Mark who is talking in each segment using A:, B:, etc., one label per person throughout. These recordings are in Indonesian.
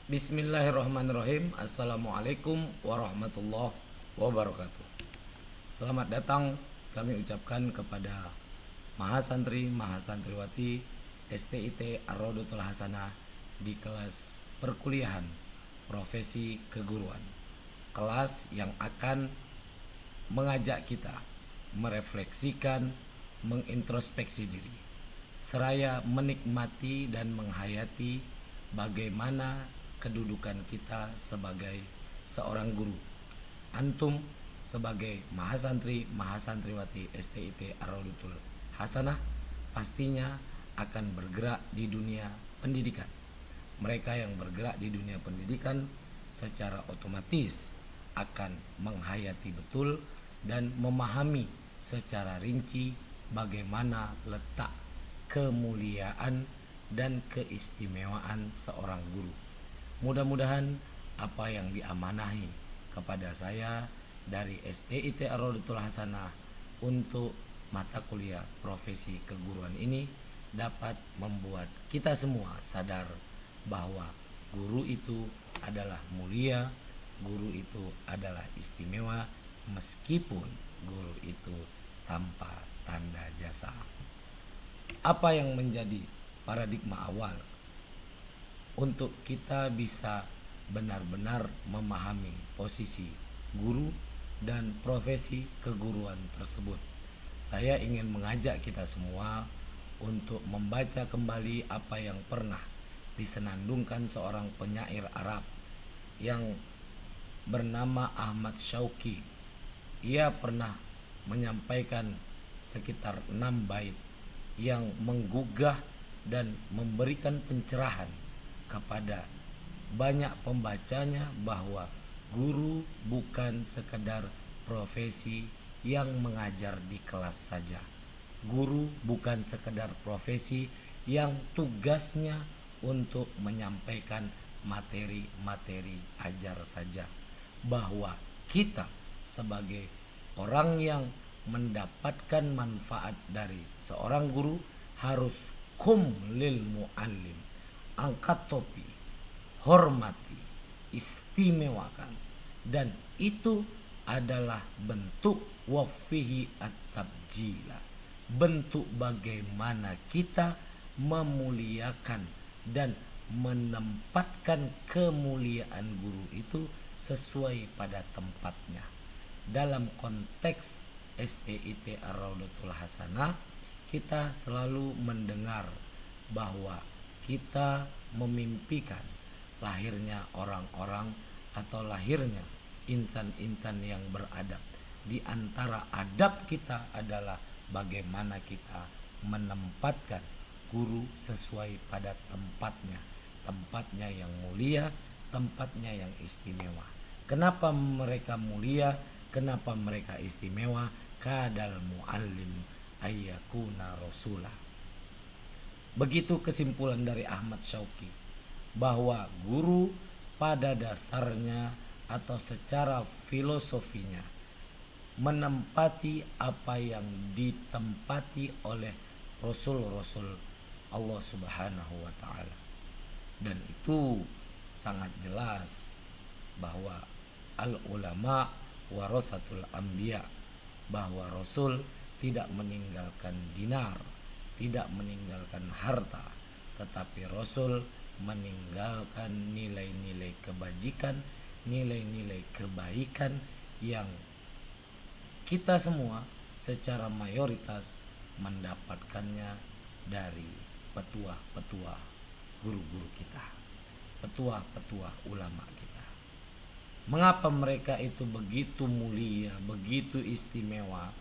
A: Bismillahirrahmanirrahim. Assalamualaikum warahmatullahi wabarakatuh. Selamat datang kami ucapkan kepada Mahasantri Mahasantriwati STIT Ar-Raudhatul Hasanah di kelas perkuliahan profesi keguruan. Kelas yang akan mengajak kita merefleksikan, mengintrospeksi diri, seraya menikmati dan menghayati bagaimana kedudukan kita sebagai seorang guru. Antum sebagai mahasantri mahasantriwati STIT Ar-Raudhatul Hasanah pastinya akan bergerak di dunia pendidikan. Mereka yang bergerak di dunia pendidikan secara otomatis akan menghayati betul dan memahami secara rinci bagaimana letak kemuliaan dan keistimewaan seorang guru. Mudah-mudahan apa yang diamanahi kepada saya dari STIT Ar-Raudhatul Hasanah untuk mata kuliah profesi keguruan ini dapat membuat kita semua sadar bahwa guru itu adalah mulia, guru itu adalah istimewa, meskipun guru itu tanpa tanda jasa. Apa yang menjadi paradigma awal untuk kita bisa benar-benar memahami posisi guru dan profesi keguruan tersebut? Saya ingin mengajak kita semua untuk membaca kembali apa yang pernah disenandungkan seorang penyair Arab yang bernama Ahmad Syauqi. Ia pernah menyampaikan sekitar 6 bait yang menggugah dan memberikan pencerahan kepada banyak pembacanya bahwa guru bukan sekedar profesi yang mengajar di kelas saja. Guru bukan sekedar profesi yang tugasnya untuk menyampaikan materi-materi ajar saja. Bahwa kita sebagai orang yang mendapatkan manfaat dari seorang guru harus kum lil muallim, angkat topi, hormati, istimewakan, dan itu adalah bentuk wafihi at-tabjila, bentuk bagaimana kita memuliakan dan menempatkan kemuliaan guru itu sesuai pada tempatnya. Dalam konteks STIT Ar-Raudhatul Hasanah, kita selalu mendengar bahwa kita memimpikan lahirnya orang-orang atau lahirnya insan-insan yang beradab. Di antara adab kita adalah bagaimana kita menempatkan guru sesuai pada tempatnya, tempatnya yang mulia, tempatnya yang istimewa. Kenapa mereka mulia? Kenapa mereka istimewa? Kadal muallim ayyakuna rasulah. Begitu kesimpulan dari Ahmad Syauqi, bahwa guru pada dasarnya atau secara filosofinya menempati apa yang ditempati oleh Rasul-Rasul Allah Subhanahu wa ta'ala. Dan itu sangat jelas bahwa al-ulama warasatul anbiya, bahwa Rasul tidak meninggalkan dinar, tidak meninggalkan harta, tetapi Rasul meninggalkan nilai-nilai kebajikan, nilai-nilai kebaikan yang kita semua secara mayoritas mendapatkannya dari petuah-petuah guru-guru kita, petuah-petuah ulama kita. Mengapa mereka itu begitu mulia, begitu istimewa?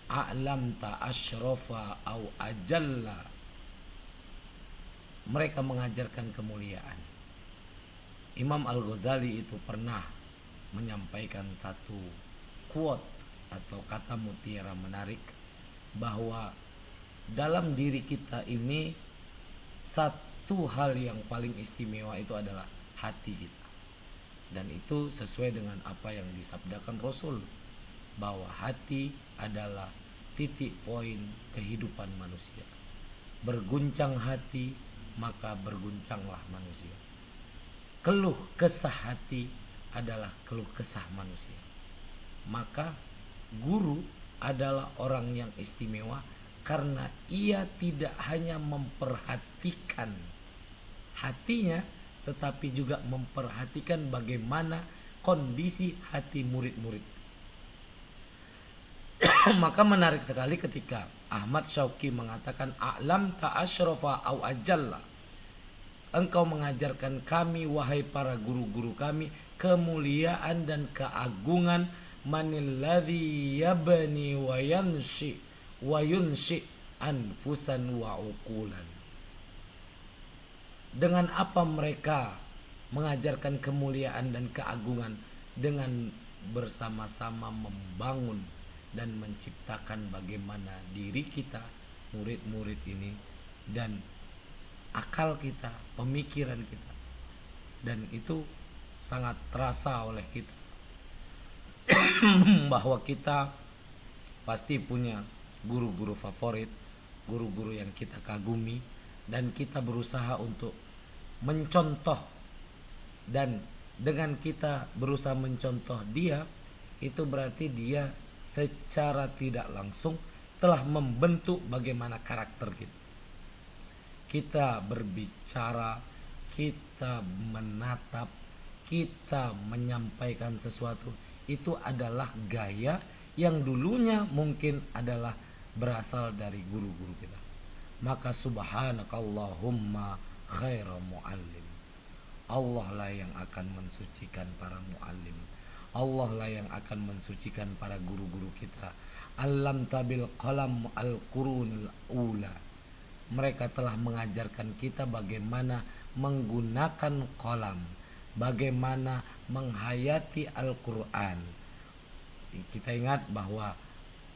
A: A'lamta asyrafa au ajalla. Mereka mengajarkan kemuliaan. Imam Al-Ghazali itu pernah menyampaikan satu quote atau kata mutiara menarik, bahwa dalam diri kita ini satu hal yang paling istimewa itu adalah hati kita. Dan itu sesuai dengan apa yang disabdakan Rasul, bahwa hati adalah titik poin kehidupan manusia. Berguncang hati, maka berguncanglah manusia. keluh kesah hati adalah keluh kesah manusia. Maka guru adalah orang yang istimewa karena ia tidak hanya memperhatikan hatinya, tetapi juga memperhatikan bagaimana kondisi hati murid-murid. Maka menarik sekali ketika Ahmad Syauqi mengatakan a'lam ta'asyrafa au ajalla. Engkau mengajarkan kami wahai para guru-guru kami kemuliaan dan keagungan manilladzi yabni wa yunshi anfusan wa uqulan. Dengan apa mereka mengajarkan kemuliaan dan keagungan? Dengan bersama-sama membangun dan menciptakan bagaimana diri kita, murid-murid ini, dan akal kita, pemikiran kita. Dan itu sangat terasa oleh kita bahwa kita pasti punya guru-guru favorit, guru-guru yang kita kagumi, dan kita berusaha untuk mencontoh. Dan dengan kita berusaha mencontoh dia, itu berarti dia secara tidak langsung telah membentuk bagaimana karakter kita. Kita berbicara, kita menatap, kita menyampaikan sesuatu, itu adalah gaya yang dulunya mungkin adalah berasal dari guru-guru kita. Maka subhanakallahumma khaira muallim. Allah lah yang akan mensucikan para muallim. Allah lah yang akan mensucikan para guru-guru kita. Alam tabil qalam al-qurunil ula. Mereka telah mengajarkan kita bagaimana menggunakan qalam, bagaimana menghayati Al-Quran. Kita ingat bahwa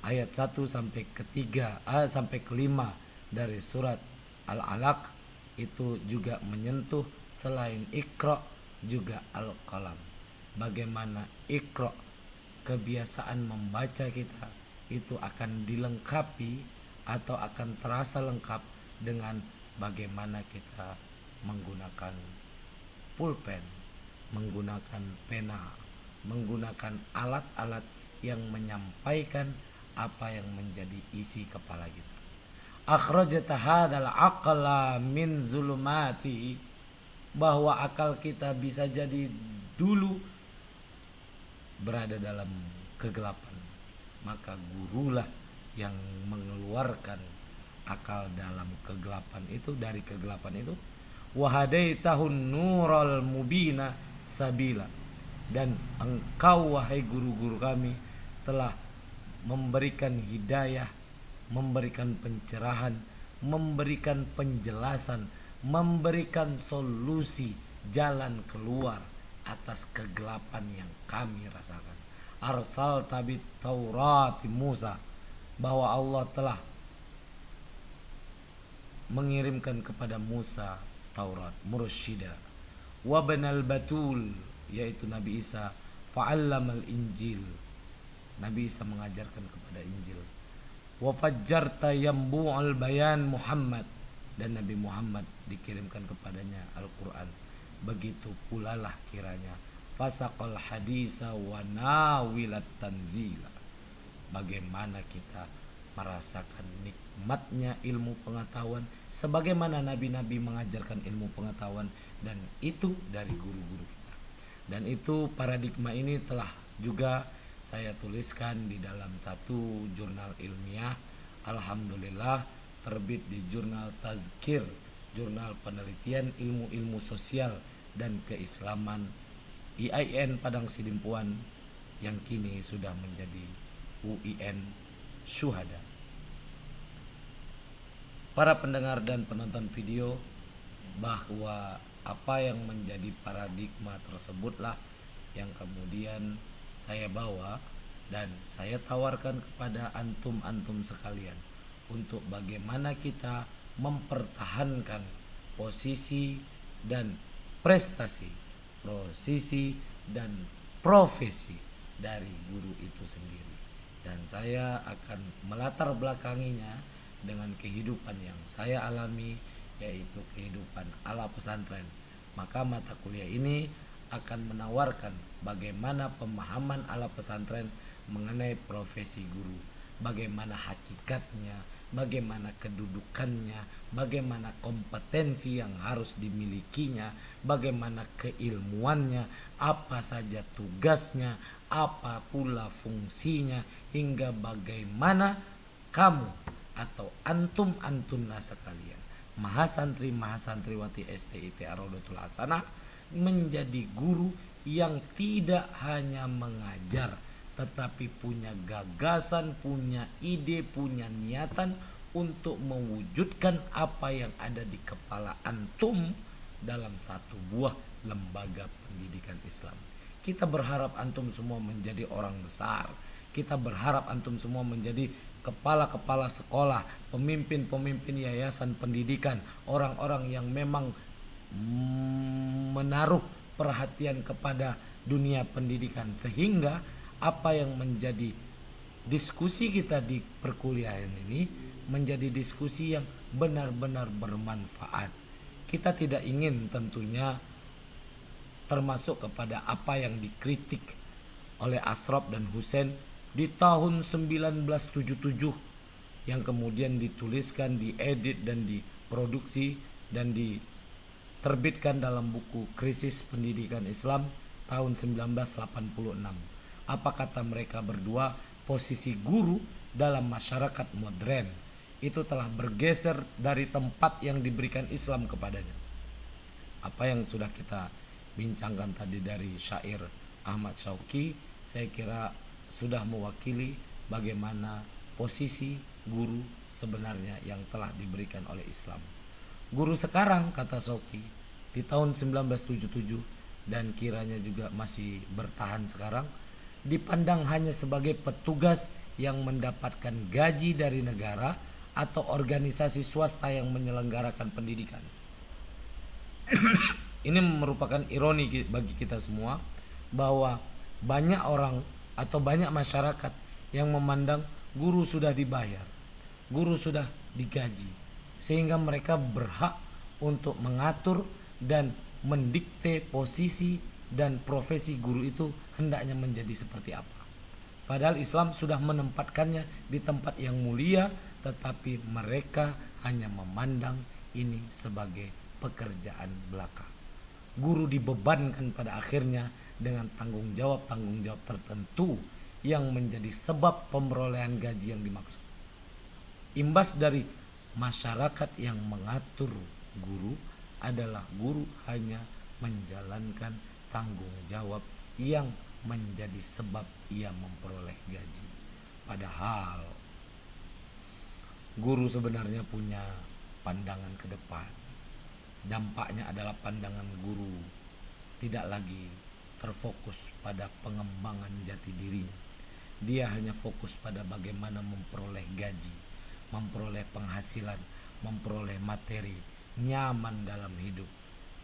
A: ayat 1 sampai ke 5 dari surat Al-Alaq itu juga menyentuh selain Iqra juga Al-Qalam. Bagaimana Iqra, kebiasaan membaca kita itu akan dilengkapi atau akan terasa lengkap dengan bagaimana kita menggunakan pulpen, menggunakan pena, menggunakan alat-alat yang menyampaikan apa yang menjadi isi kepala kita. Akhrajta hadzal aqla min zulumati, bahwa akal kita bisa jadi dulu berada dalam kegelapan, maka gurulah yang mengeluarkan akal dalam kegelapan itu, dari kegelapan itu. Wahadaitahun nural mubina sabila, dan engkau wahai guru-guru kami telah memberikan hidayah, memberikan pencerahan, memberikan penjelasan, memberikan solusi, jalan keluar atas kegelapan yang kami rasakan. Arsal tabit Taurat Musa, bahwa Allah telah mengirimkan kepada Musa Taurat mursyida, wa banal batul, yaitu Nabi Isa, fa'allamal Injil, Nabi Isa mengajarkan kepada Injil, wa fajjarta yambu'al bayan Muhammad, dan Nabi Muhammad dikirimkan kepadanya Al-Quran. Begitu pula lah kiranya fasaqal hadisa wa nawilat tanzila, bagaimana kita merasakan nikmatnya ilmu pengetahuan sebagaimana nabi-nabi mengajarkan ilmu pengetahuan, dan itu dari guru-guru kita. Dan itu paradigma ini telah juga saya tuliskan di dalam satu jurnal ilmiah, alhamdulillah terbit di jurnal Tazkir, jurnal penelitian ilmu-ilmu sosial dan keislaman IAIN Padang Sidimpuan, yang kini sudah menjadi UIN Syuhada. Para pendengar dan penonton video, bahwa apa yang menjadi paradigma tersebutlah yang kemudian saya bawa dan saya tawarkan kepada antum-antum sekalian, untuk bagaimana kita mempertahankan posisi dan prestasi, posisi dan profesi dari guru itu sendiri. Dan saya akan melatar belakanginya dengan kehidupan yang saya alami, yaitu kehidupan ala pesantren, Maka mata kuliah ini akan menawarkan bagaimana pemahaman ala pesantren mengenai profesi guru, bagaimana hakikatnya, bagaimana kedudukannya, bagaimana kompetensi yang harus dimilikinya, bagaimana keilmuannya, apa saja tugasnya, apa pula fungsinya, hingga bagaimana kamu atau antum-antumna sekalian, mahasantri mahasantriwati STIT Ar-Raudhatul Hasanah, menjadi guru yang tidak hanya mengajar tetapi punya gagasan, punya ide, punya niatan untuk mewujudkan apa yang ada di kepala antum dalam satu buah lembaga pendidikan Islam. Kita berharap antum semua menjadi orang besar. Kita berharap antum semua menjadi kepala-kepala sekolah, pemimpin-pemimpin yayasan pendidikan, orang-orang yang memang menaruh perhatian kepada dunia pendidikan, sehingga apa yang menjadi diskusi kita di perkuliahan ini menjadi diskusi yang benar-benar bermanfaat. Kita tidak ingin tentunya termasuk kepada apa yang dikritik oleh Ashraf dan Husain di tahun 1977 yang kemudian dituliskan, diedit dan diproduksi dan diterbitkan dalam buku Krisis Pendidikan Islam tahun 1986. Apa kata mereka berdua? Posisi guru dalam masyarakat modern itu telah bergeser dari tempat yang diberikan Islam kepadanya. Apa yang sudah kita bincangkan tadi dari syair Ahmad Syauqi, saya kira sudah mewakili bagaimana posisi guru sebenarnya yang telah diberikan oleh Islam. Guru sekarang, kata Syauqi, di tahun 1977 dan kiranya juga masih bertahan sekarang, dipandang hanya sebagai petugas yang mendapatkan gaji dari negara atau organisasi swasta yang menyelenggarakan pendidikan. Ini merupakan ironi bagi kita semua bahwa banyak orang atau banyak masyarakat yang memandang guru sudah dibayar, guru sudah digaji, sehingga mereka berhak untuk mengatur dan mendikte posisi dan profesi guru itu hendaknya menjadi seperti apa. Padahal Islam sudah menempatkannya di tempat yang mulia, tetapi mereka hanya memandang ini sebagai pekerjaan belaka. Guru dibebankan pada akhirnya dengan tanggung jawab tertentu yang menjadi sebab pemberolehan gaji yang dimaksud. Imbas dari masyarakat yang mengatur guru adalah guru hanya menjalankan tanggung jawab yang menjadi sebab ia memperoleh gaji. Padahal guru sebenarnya punya pandangan ke depan. Dampaknya adalah pandangan guru tidak lagi terfokus pada pengembangan jati dirinya. Dia hanya fokus pada bagaimana memperoleh gaji, memperoleh penghasilan, memperoleh materi, nyaman dalam hidup.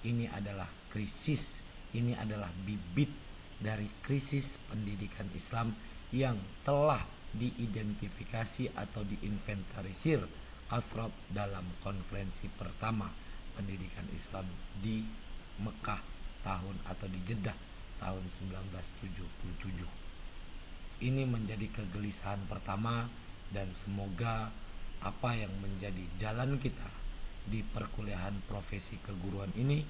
A: Ini adalah krisis. Ini adalah bibit dari krisis pendidikan Islam yang telah diidentifikasi atau diinventarisir Ashraf dalam konferensi pertama pendidikan Islam di Mekah di Jeddah tahun 1977. Ini menjadi kegelisahan pertama, dan semoga apa yang menjadi jalan kita di perkuliahan profesi keguruan ini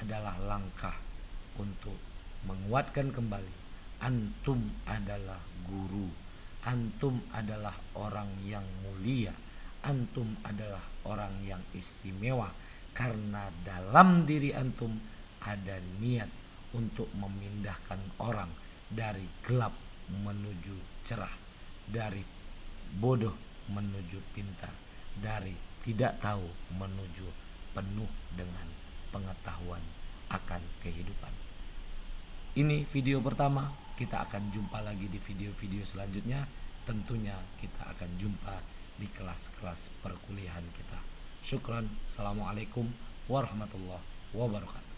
A: adalah langkah untuk menguatkan kembali antum adalah guru, antum adalah orang yang mulia, antum adalah orang yang istimewa, karena dalam diri antum ada niat untuk memindahkan orang dari gelap menuju cerah, dari bodoh menuju pintar, dari tidak tahu menuju penuh dengan pengetahuan akan kehidupan. Ini video pertama, kita akan jumpa lagi di video-video selanjutnya. Tentunya kita akan jumpa di kelas-kelas perkuliahan kita. Syukran. Assalamualaikum warahmatullahi wabarakatuh.